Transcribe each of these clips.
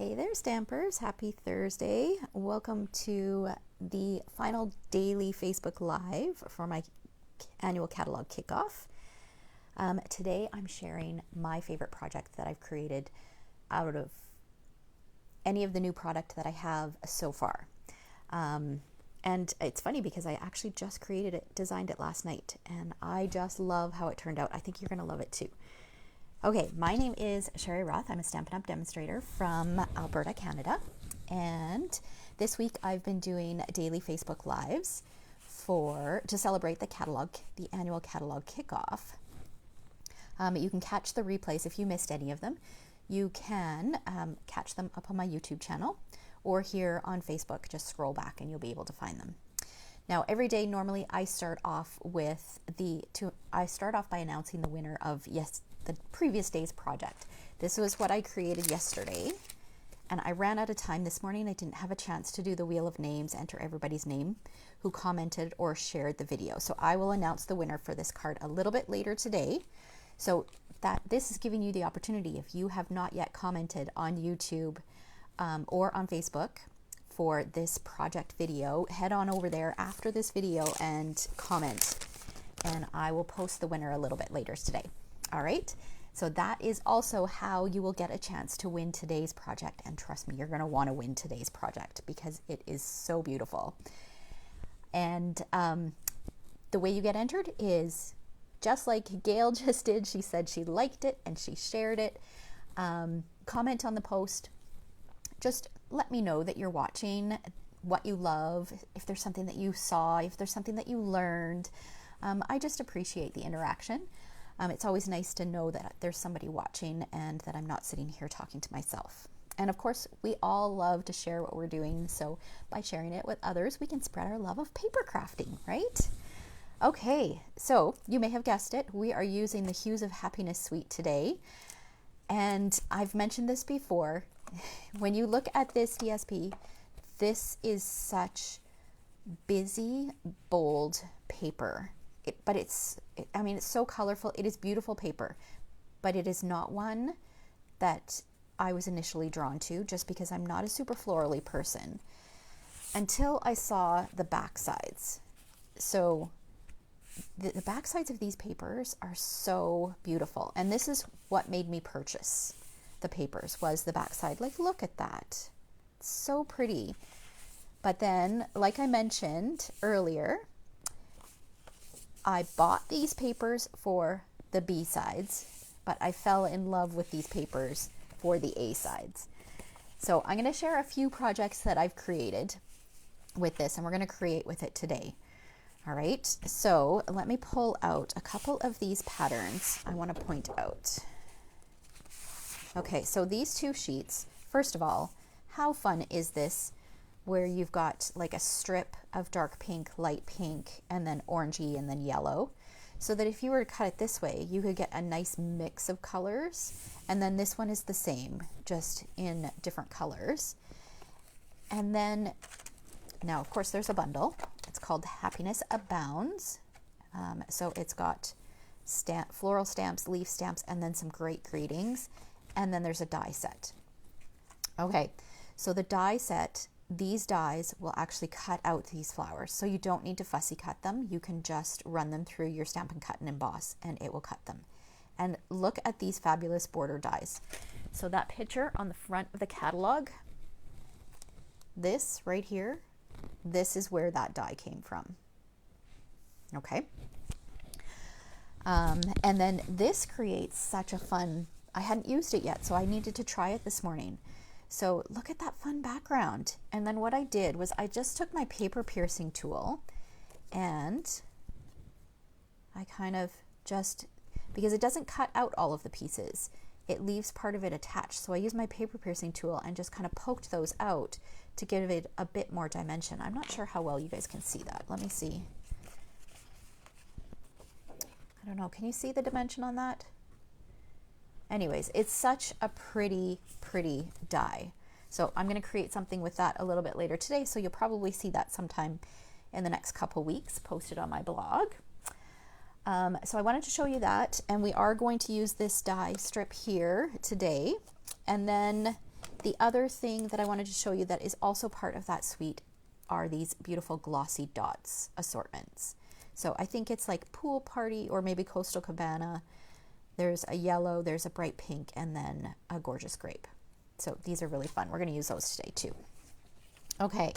Hey there, Stampers. Happy Thursday. Welcome to the final daily Facebook Live for my annual catalog kickoff. Today I'm sharing my favorite project that I've created out of any of the new product that I have so far. And it's funny because I actually just created it, designed it last night, and I just love how it turned out. I think you're going to love it too. Okay, my name is Sherry Roth. I'm a Stampin' Up! Demonstrator from Alberta, Canada. And this week I've been doing daily Facebook Lives to celebrate the annual catalog kickoff. You can catch the replays if you missed any of them. You can catch them up on my YouTube channel or here on Facebook. Just scroll back and you'll be able to find them. Now, every day normally I start off by announcing the winner of the previous day's project. This was what I created yesterday, and I ran out of time this morning. I didn't have a chance to do the wheel of names, enter everybody's name who commented or shared the video. So I will announce the winner for this card a little bit later today. So this is giving you the opportunity, if you have not yet commented on YouTube or on Facebook for this project video, head on over there after this video and comment, and I will post the winner a little bit later today. All right, so that is also how you will get a chance to win today's project. And trust me, you're going to want to win today's project because it is so beautiful. And the way you get entered is just like Gail just did. She said she liked it and she shared it. Comment on the post. Just let me know that you're watching, what you love, if there's something that you saw, if there's something that you learned. I just appreciate the interaction. It's always nice to know that there's somebody watching and that I'm not sitting here talking to myself. And of course, we all love to share what we're doing. So by sharing it with others, we can spread our love of paper crafting, right? Okay, so you may have guessed it. We are using the Hues of Happiness suite today. And I've mentioned this before. When you look at this DSP, this is such busy, bold paper. It's so colorful. It is beautiful paper, but it is not one that I was initially drawn to just because I'm not a super florally person until I saw the back sides. So the back sides of these papers are so beautiful. And this is what made me purchase the papers, was the back side. Like, look at that. It's so pretty. But then, like I mentioned earlier, I bought these papers for the B sides, but I fell in love with these papers for the A sides. So I'm going to share a few projects that I've created with this, and we're going to create with it today. All right, so let me pull out a couple of these patterns I want to point out. Okay, so these two sheets, first of all, how fun is this where you've got like a strip of dark pink, light pink, and then orangey, and then yellow, so that if you were to cut it this way, you could get a nice mix of colors. And then this one is the same, just in different colors. And then, now of course there's a bundle. It's called Happiness Abounds. So it's got floral stamps, leaf stamps, and then some great greetings. And then there's a die set. Okay, so the die set, these dies will actually cut out these flowers. So you don't need to fussy cut them. You can just run them through your Stampin' Cut and Emboss and it will cut them. And look at these fabulous border dies. So that picture on the front of the catalog, this right here, this is where that die came from. Okay. And then this creates such a fun, I hadn't used it yet, so I needed to try it this morning. So look at that fun background. And then what I did was I just took my paper piercing tool and I kind of because it doesn't cut out all of the pieces, it leaves part of it attached. So I used my paper piercing tool and just kind of poked those out to give it a bit more dimension. I'm not sure how well you guys can see that. Let me see. I don't know. Can you see the dimension on that? Anyways, it's such a pretty, pretty die. So I'm going to create something with that a little bit later today. So you'll probably see that sometime in the next couple weeks posted on my blog. So I wanted to show you that. And we are going to use this die strip here today. And then The other thing that I wanted to show you that is also part of that suite are these beautiful Glossy Dots assortments. So I think it's like Pool Party or maybe Coastal Cabana. There's a yellow, there's a bright pink, and then a gorgeous grape. So these are really fun. We're going to use those today too. Okay.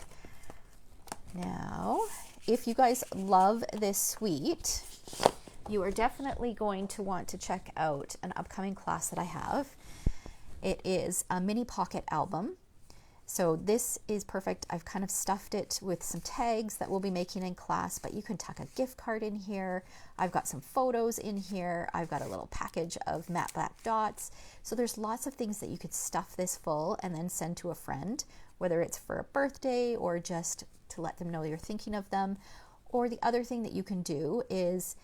Now, if you guys love this suite, you are definitely going to want to check out an upcoming class that I have. It is a mini pocket album. So this is perfect. I've kind of stuffed it with some tags that we'll be making in class, but you can tuck a gift card in here. I've got some photos in here. I've got a little package of matte black dots. So there's lots of things that you could stuff this full and then send to a friend, whether it's for a birthday or just to let them know you're thinking of them. Or the other thing that you can do is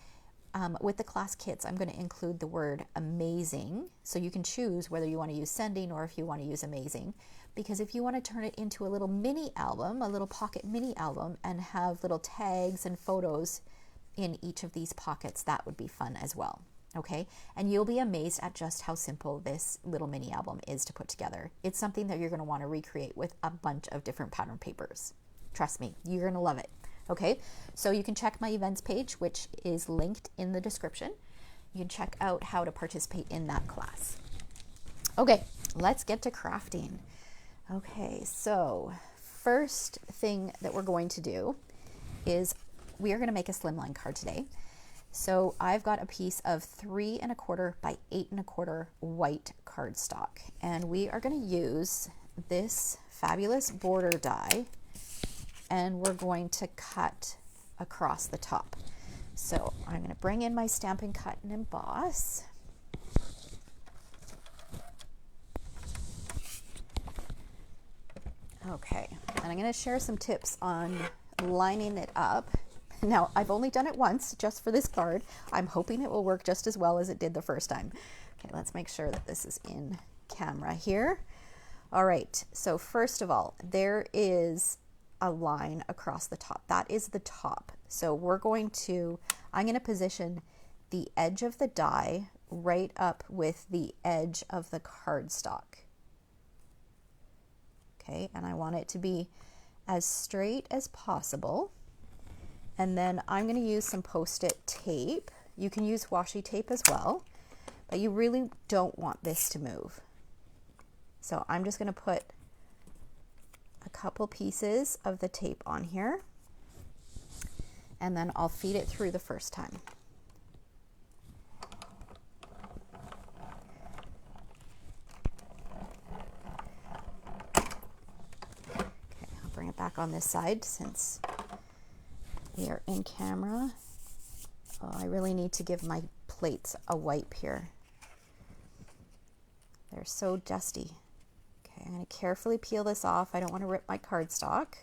with the class kits, I'm going to include the word amazing. So you can choose whether you want to use sending or if you want to use amazing. Because if you want to turn it into a little mini album, a little pocket mini album, and have little tags and photos in each of these pockets, that would be fun as well. Okay, and you'll be amazed at just how simple this little mini album is to put together. It's something that you're going to want to recreate with a bunch of different pattern papers. Trust me, you're going to love it. Okay, so you can check my events page, which is linked in the description. You can check out how to participate in that class. Okay, let's get to crafting. Okay, so first thing that we're going to do is we are going to make a slimline card today. So I've got a piece of 3 1/4 by 8 1/4 white cardstock, and we are going to use this fabulous border die, and we're going to cut across the top. So I'm going to bring in my Stampin' Cut and Emboss. Okay, and I'm going to share some tips on lining it up. Now, I've only done it once just for this card. I'm hoping it will work just as well as it did the first time. Okay, let's make sure that this is in camera here. All right, so first of all, there is a line across the top. That is the top. So I'm going to position the edge of the die right up with the edge of the cardstock. Okay, and I want it to be as straight as possible. And then I'm going to use some Post-it tape. You can use washi tape as well, but you really don't want this to move. So I'm just going to put a couple pieces of the tape on here, and then I'll feed it through the first time. Bring it back on this side since we are in camera. Oh, I really need to give my plates a wipe here. They're so dusty. Okay, I'm going to carefully peel this off. I don't want to rip my cardstock.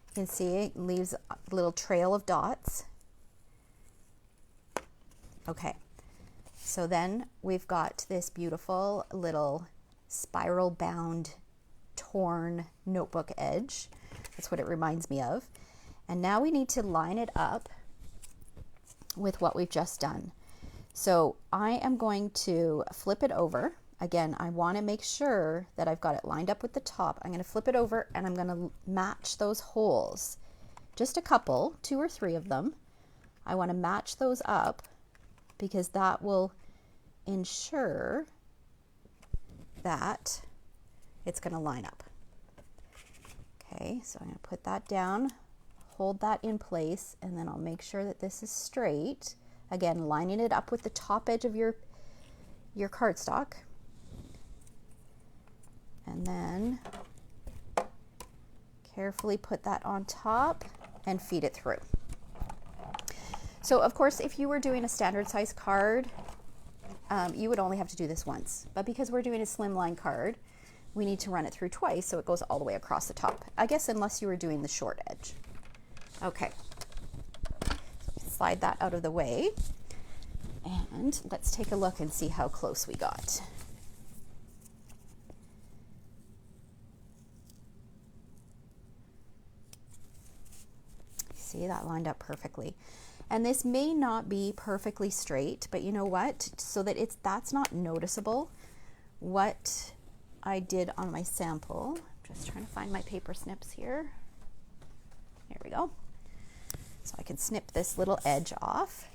You can see it leaves a little trail of dots. Okay, so then we've got this beautiful little spiral bound torn notebook edge. That's what it reminds me of. And now we need to line it up with what we've just done. So I am going to flip it over. Again, I want to make sure that I've got it lined up with the top. I'm going to flip it over and I'm going to match those holes. Just a couple, 2 or 3 of them. I want to match those up because that will ensure that it's going to line up. Okay, so I'm going to put that down, hold that in place, and then I'll make sure that this is straight. Again, lining it up with the top edge of your cardstock. And then carefully put that on top and feed it through. So of course, if you were doing a standard size card, you would only have to do this once. But because we're doing a slimline card, we need to run it through twice so it goes all the way across the top. I guess unless you were doing the short edge. Okay, so slide that out of the way and let's take a look and see how close we got. See, that lined up perfectly. And this may not be perfectly straight, but you know what? So that that's not noticeable. What I did on my sample. I'm just trying to find my paper snips here. Here we go. So I can snip this little edge off.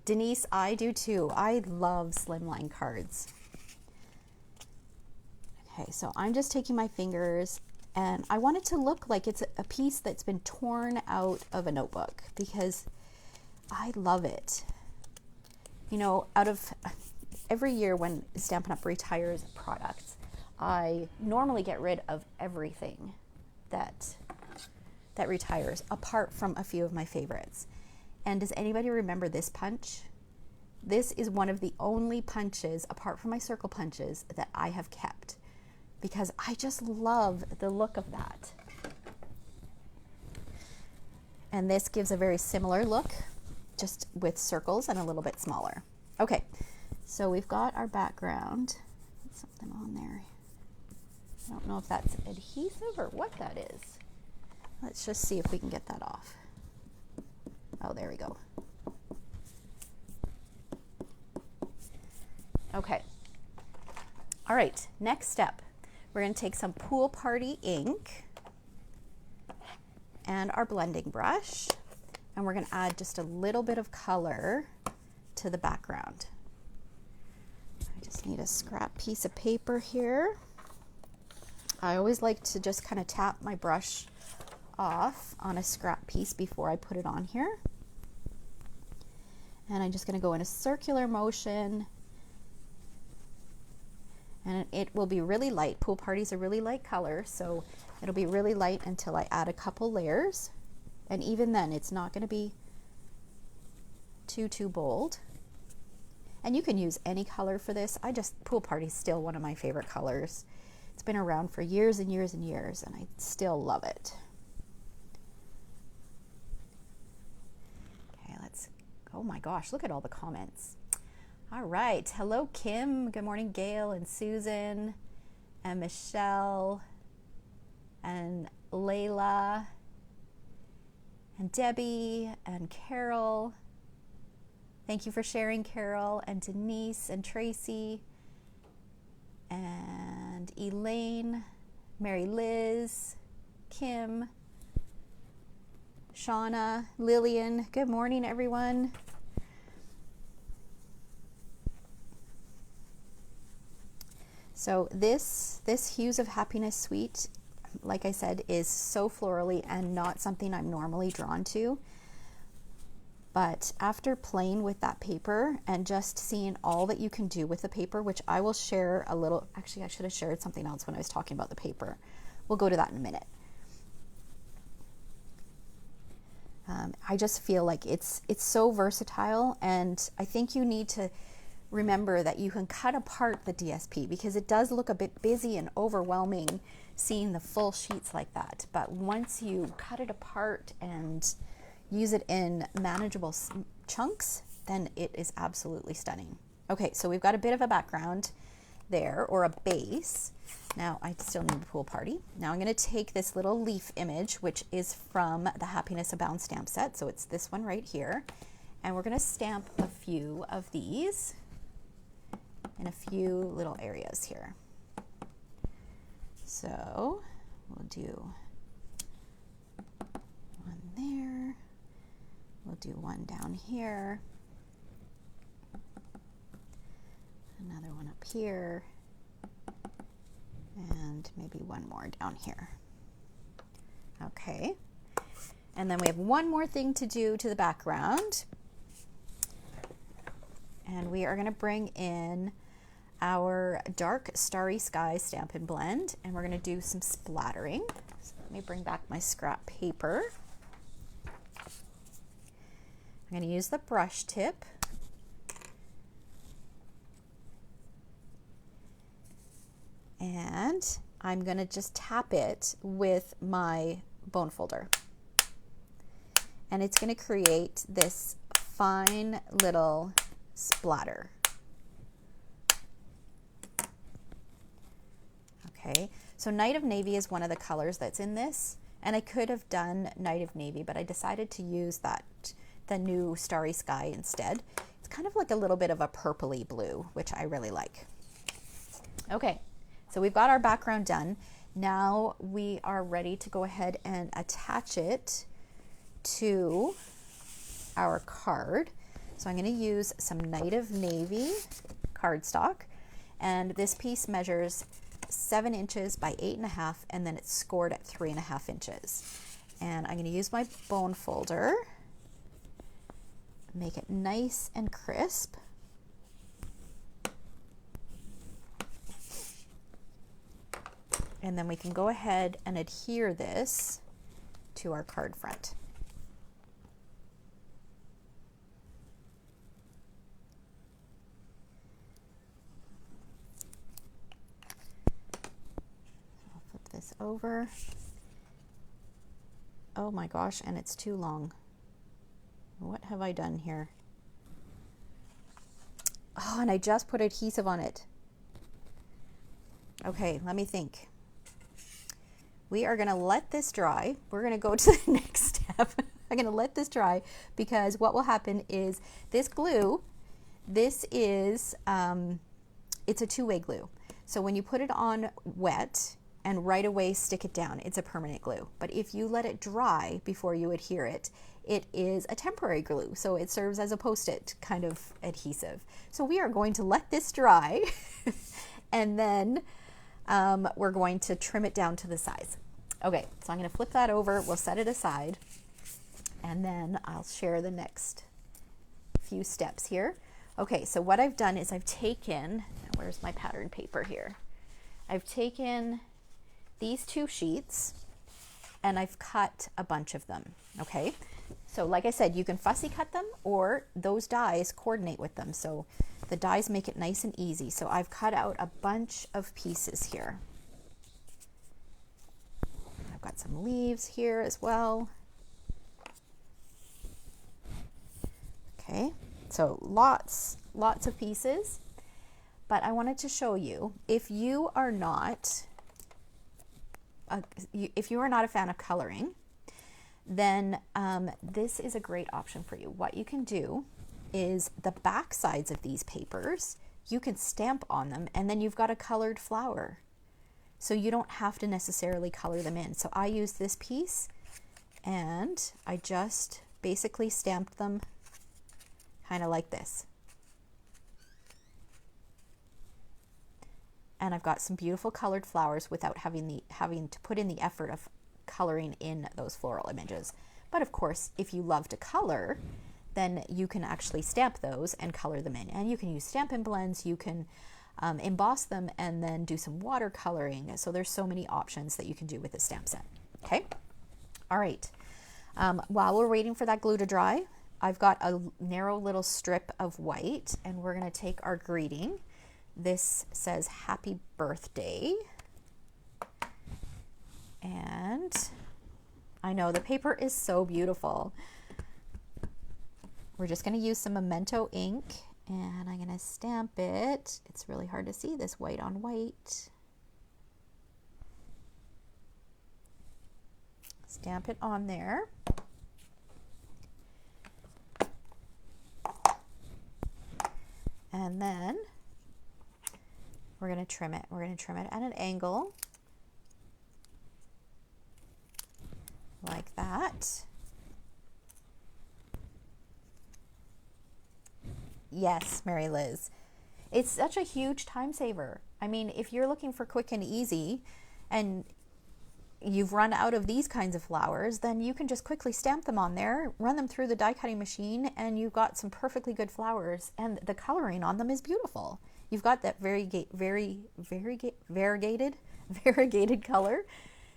Denise, I do too. I love slimline cards. Okay, so I'm just taking my fingers, and I want it to look like it's a piece that's been torn out of a notebook because I love it. You know, out of every year when Stampin' Up! Retires products, I normally get rid of everything that retires, apart from a few of my favorites. And does anybody remember this punch? This is one of the only punches, apart from my circle punches, that I have kept because I just love the look of that. And this gives a very similar look, just with circles and a little bit smaller. Okay, so we've got our background. Put something on there. I don't know if that's adhesive or what that is. Let's just see if we can get that off. Oh, there we go. Okay. All right, next step. We're going to take some Pool Party ink and our blending brush, and we're going to add just a little bit of color to the background. I just need a scrap piece of paper here. I always like to just kind of tap my brush off on a scrap piece before I put it on here. And I'm just going to go in a circular motion, and it will be really light. Pool Party's a really light color, so it'll be really light until I add a couple layers, and even then it's not going to be too bold. And you can use any color for this. Pool Party's still one of my favorite colors. It's been around for years and years and years, and I still love it. Okay, oh my gosh, look at all the comments. All right, hello Kim, good morning Gail and Susan and Michelle and Layla and Debbie and Carol. Thank you for sharing, Carol, and Denise and Tracy and Elaine, Mary Liz, Kim, Shauna, Lillian. Good morning, everyone. So this Hues of Happiness suite, like I said, is so florally and not something I'm normally drawn to. But after playing with that paper and just seeing all that you can do with the paper, which I will share a little, actually I should have shared something else when I was talking about the paper. We'll go to that in a minute. I just feel like it's so versatile, and I think you need to remember that you can cut apart the DSP because it does look a bit busy and overwhelming seeing the full sheets like that. But once you cut it apart and use it in manageable chunks, then it is absolutely stunning. Okay, so we've got a bit of a background there, or a base. Now I still need the Pool Party. Now I'm going to take this little leaf image, which is from the Happiness Abounds stamp set. So it's this one right here. And we're going to stamp a few of these in a few little areas here. So we'll do one there. We'll do one down here. Another one up here. And maybe one more down here. Okay. And then we have one more thing to do to the background. And we are going to bring in our Dark Starry Sky Stampin' Blend, and we're going to do some splattering. So let me bring back my scrap paper. I'm going to use the brush tip. And I'm going to just tap it with my bone folder. And it's going to create this fine little splatter. Okay, so Night of Navy is one of the colors that's in this, and I could have done Night of Navy, but I decided to use the new Starry Sky instead. It's kind of like a little bit of a purpley blue, which I really like. Okay, so we've got our background done. Now we are ready to go ahead and attach it to our card. So I'm going to use some Night of Navy cardstock, and this piece measures 7 inches by 8.5, and then it's scored at 3.5 inches. And I'm going to use my bone folder, make it nice and crisp. And then we can go ahead and adhere this to our card front. I'll flip this over. Oh my gosh, and it's too long. What have I done here? Oh, and I just put adhesive on it. Okay, let me think. We are going to let this dry. We're going to go to the next step. I'm going to let this dry because what will happen is this glue, this is, it's a two-way glue. So when you put it on wet and right away stick it down, it's a permanent glue. But if you let it dry before you adhere it, it is a temporary glue. So it serves as a Post-it kind of adhesive. So we are going to let this dry and then we're going to trim it down to the size. Okay, so I'm going to flip that over. We'll set it aside, and then I'll share the next few steps here. Okay, so what I've done is I've taken, where's my pattern paper here? I've taken these 2 sheets and I've cut a bunch of them, okay? So like I said, you can fussy cut them or those dies coordinate with them. So the dies make it nice and easy. So I've cut out a bunch of pieces here. I've got some leaves here as well. Okay, so lots of pieces. But I wanted to show you, if you are not a fan of coloring, then this is a great option for you. What you can do is the back sides of these papers, you can stamp on them, and then you've got a colored flower. So you don't have to necessarily color them in. So I used this piece and I just basically stamped them kind of like this. And I've got some beautiful colored flowers without having to put in the effort of coloring in those floral images. But of course, if you love to color, then you can actually stamp those and color them in. And you can use Stampin' Blends, you can emboss them and then do some watercoloring. So there's so many options that you can do with this stamp set. Okay, all right. While we're waiting for that glue to dry, I've got a narrow little strip of white, and we're gonna take our greeting. This says happy birthday. And I know the paper is so beautiful. We're just going to use some Memento ink, and I'm going to stamp it. It's really hard to see this white on white. Stamp it on there. And then we're going to trim it. We're going to trim it at an angle like that. Yes, Mary Liz. It's such a huge time saver. I mean, if you're looking for quick and easy and you've run out of these kinds of flowers, then you can just quickly stamp them on there, run them through the die cutting machine, and you've got some perfectly good flowers, and the coloring on them is beautiful. You've got that variegated color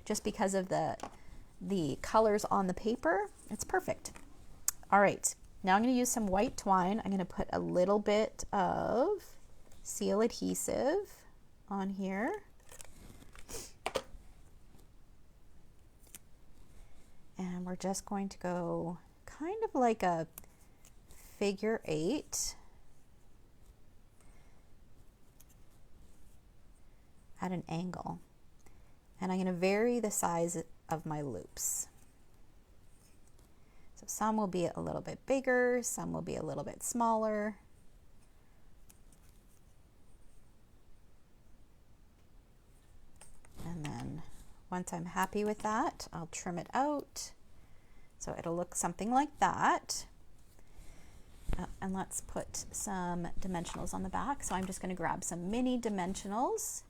just because of the colors on the paper. It's perfect. All right, now I'm going to use some white twine. I'm going to put a little bit of seal adhesive on here. And we're just going to go kind of like a figure 8 at an angle. And I'm going to vary the size of my loops. So some will be a little bit bigger, some will be a little bit smaller. Once I'm happy with that, I'll trim it out. So it'll look something like that. And let's put some dimensionals on the back. So I'm just going to grab some mini dimensionals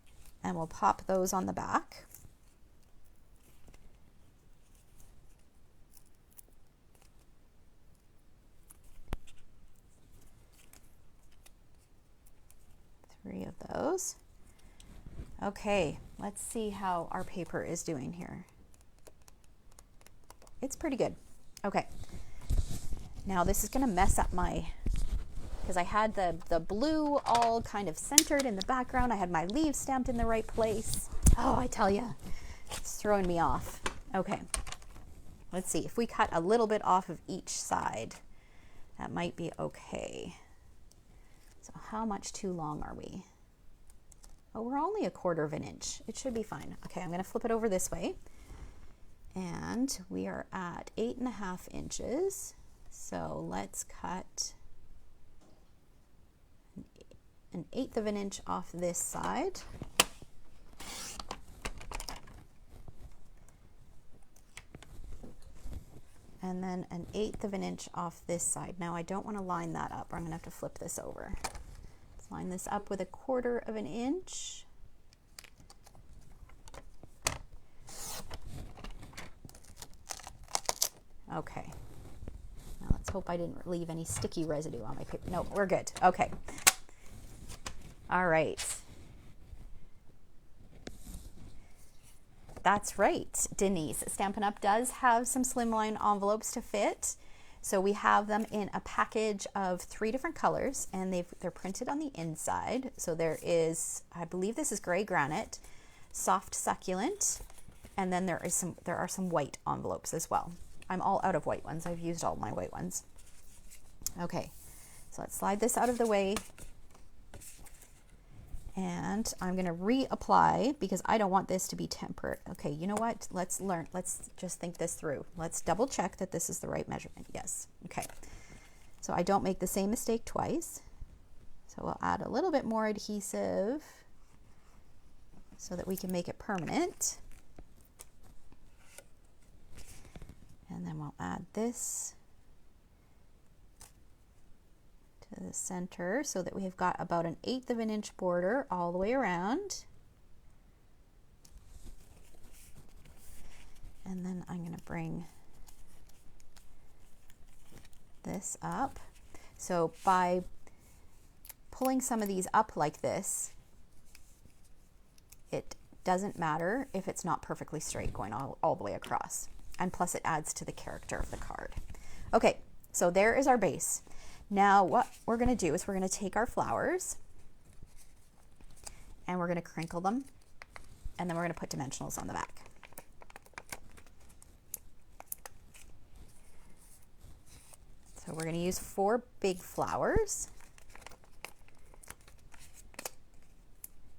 and we'll pop those on the back. Three of those. Okay, let's see how our paper is doing here. It's pretty good. Okay. Now this is going to mess up my, because I had the blue all kind of centered in the background. I had my leaves stamped in the right place. Oh, I tell you, it's throwing me off. Okay, let's see. If we cut a little bit off of each side, that might be okay. So how much too long are we? Oh, we're only 1/4 of an inch. It should be fine. Okay, I'm going to flip it over this way. And we are at 8.5 inches. So let's cut an 1/8 of an inch off this side. And then an 1/8 of an inch off this side. Now I don't want to line that up, or I'm going to have to flip this over. Let's line this up with 1/4 of an inch. Okay. Now let's hope I didn't leave any sticky residue on my paper. No, we're good. Okay. All right. That's right, Denise. Stampin' Up! Does have some Slimline envelopes to fit. So we have them in a package of 3 different colors, and they're printed on the inside. So there is, I believe this is gray granite, soft succulent, and then there are some white envelopes as well. I'm all out of white ones. I've used all my white ones. Okay, so let's slide this out of the way. And I'm going to reapply because I don't want this to be tempered. Okay, you know what? Let's just think this through. Let's double check that this is the right measurement. Yes. Okay. So I don't make the same mistake twice. So we'll add a little bit more adhesive so that we can make it permanent. And then we'll add this to the center so that we've got about an 1/8 of an inch border all the way around. And then I'm going to bring this up. So by pulling some of these up like this, it doesn't matter if it's not perfectly straight going all the way across. And plus it adds to the character of the card. Okay, so there is our base. Now what we're going to do is we're going to take our flowers and we're going to crinkle them, and then we're going to put dimensionals on the back. So we're going to use 4 big flowers,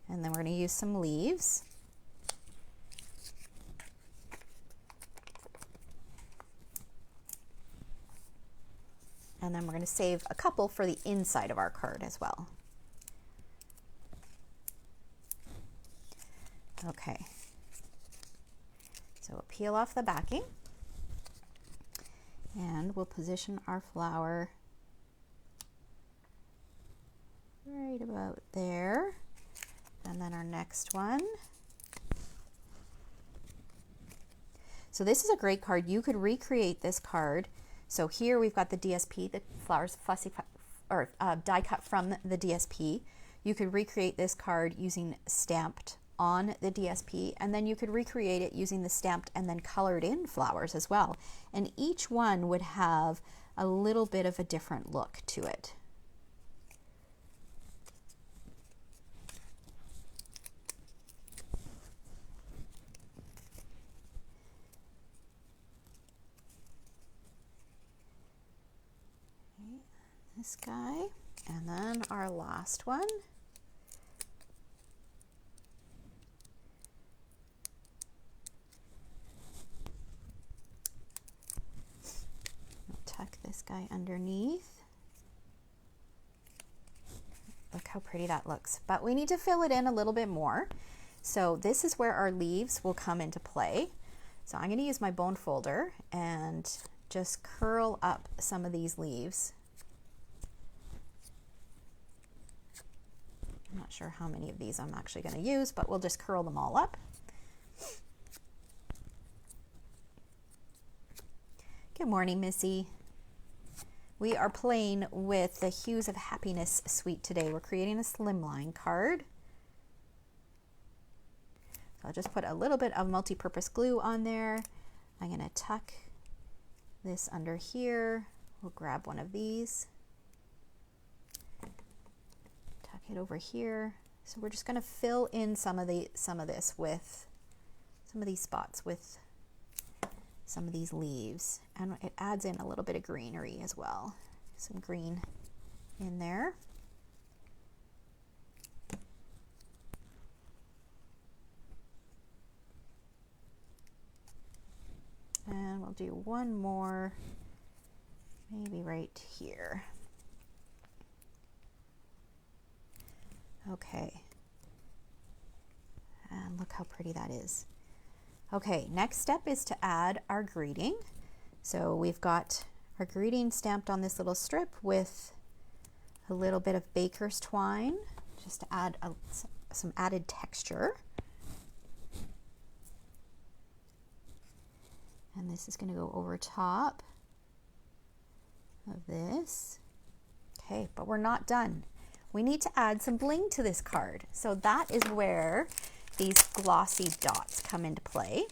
and then we're going to use some leaves. And then we're going to save a couple for the inside of our card as well. Okay. So we'll peel off the backing and we'll position our flower right about there. And then our next one. So this is a great card. You could recreate this card. So here we've got the DSP, the flowers fussy or die cut from the DSP. You could recreate this card using stamped on the DSP, and then you could recreate it using the stamped and then colored in flowers as well. And each one would have a little bit of a different look to it. This guy, and then our last one. We'll tuck this guy underneath. Look how pretty that looks, but we need to fill it in a little bit more. So this is where our leaves will come into play. So I'm going to use my bone folder and just curl up some of these leaves. I'm not sure how many of these I'm actually going to use, but we'll just curl them all up. Good morning, Missy. We are playing with the Hues of Happiness suite today. We're creating a slimline card. So I'll just put a little bit of multi-purpose glue on there. I'm going to tuck this under here. We'll grab one of these. Tuck it over here. So we're just going to fill in some of this with some of these spots with some of these leaves, and it adds in a little bit of greenery as well. Some green in there. And we'll do one more, maybe right here. Okay. And look how pretty that is. Okay, next step is to add our greeting. So we've got our greeting stamped on this little strip with a little bit of baker's twine, just to add some added texture. And this is going to go over top of this. Okay, but we're not done. We need to add some bling to this card. So that is where these glossy dots come into play.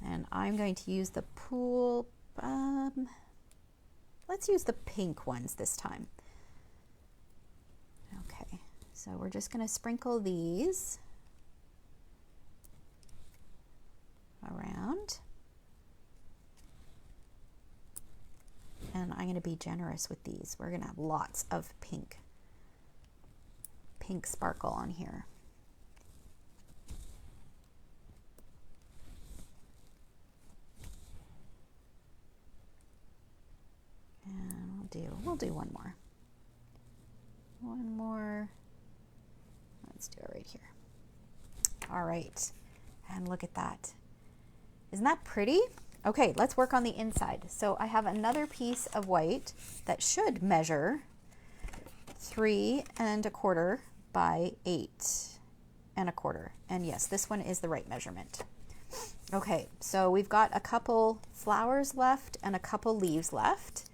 And I'm going to use the pool, let's use the pink ones this time. Okay, so we're just going to sprinkle these around. And I'm going to be generous with these. We're going to have lots of pink sparkle on here. And we'll do one more. One more. Let's do it right here. All right. And look at that. Isn't that pretty? Okay, let's work on the inside. So I have another piece of white that should measure 3 1/4 by 8 1/4. And yes, this one is the right measurement. Okay, so we've got a couple flowers left and a couple leaves left.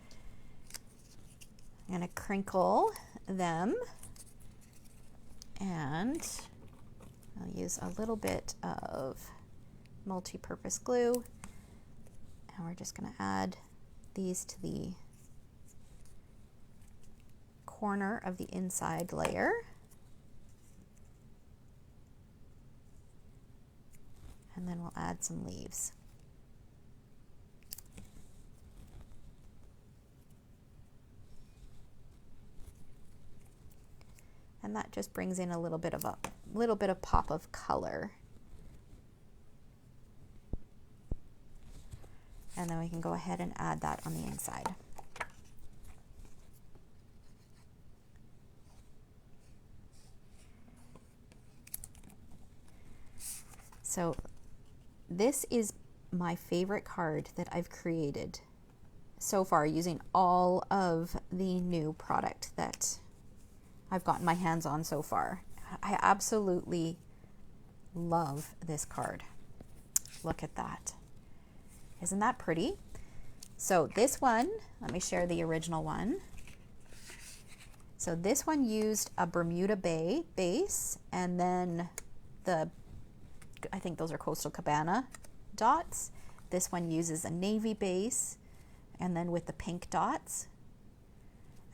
I'm going to crinkle them, and I'll use a little bit of multi-purpose glue, and we're just going to add these to the corner of the inside layer. And then we'll add some leaves. And that just brings in a little bit of pop of color. And then we can go ahead and add that on the inside. So this is my favorite card that I've created so far using all of the new product that I've gotten my hands on so far. I absolutely love this card. Look at that. Isn't that pretty? So this one, let me share the original one. So this one used a Bermuda Bay base, and then I think those are Coastal Cabana dots. This one uses a navy base, and then with the pink dots.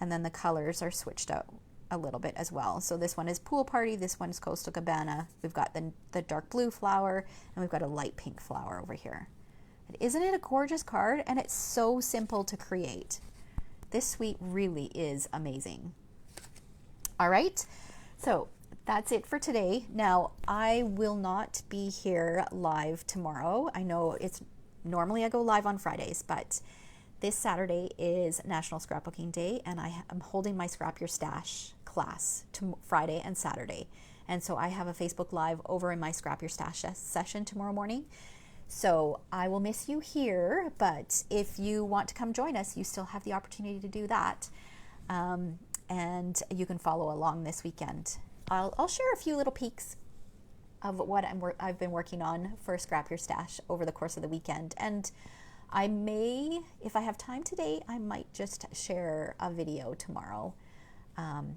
And then the colors are switched out a little bit as well. So this one is Pool Party, this one is Coastal Cabana. We've got the dark blue flower, and we've got a light pink flower over here. But isn't it a gorgeous card? And it's so simple to create. This suite really is amazing. All right, so that's it for today. Now, I will not be here live tomorrow. I know normally I go live on Fridays, but this Saturday is National Scrapbooking Day, and I am holding my Scrap Your Stash class Friday and Saturday. And so I have a Facebook Live over in my Scrap Your Stash session tomorrow morning. So I will miss you here, but if you want to come join us, you still have the opportunity to do that. And you can follow along this weekend. I'll share a few little peeks of what I've been working on for Scrap Your Stash over the course of the weekend. And I may, if I have time today, I might just share a video tomorrow.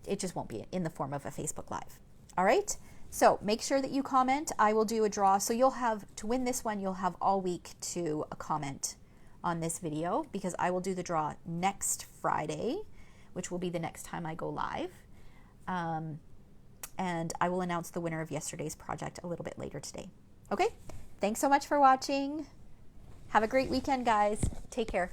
It just won't be in the form of a Facebook Live. All right? So make sure that you comment. I will do a draw. So you'll have, to win this one, you'll have all week to comment on this video, because I will do the draw next Friday, which will be the next time I go live. And I will announce the winner of yesterday's project a little bit later today. Okay? Thanks so much for watching. Have a great weekend, guys. Take care.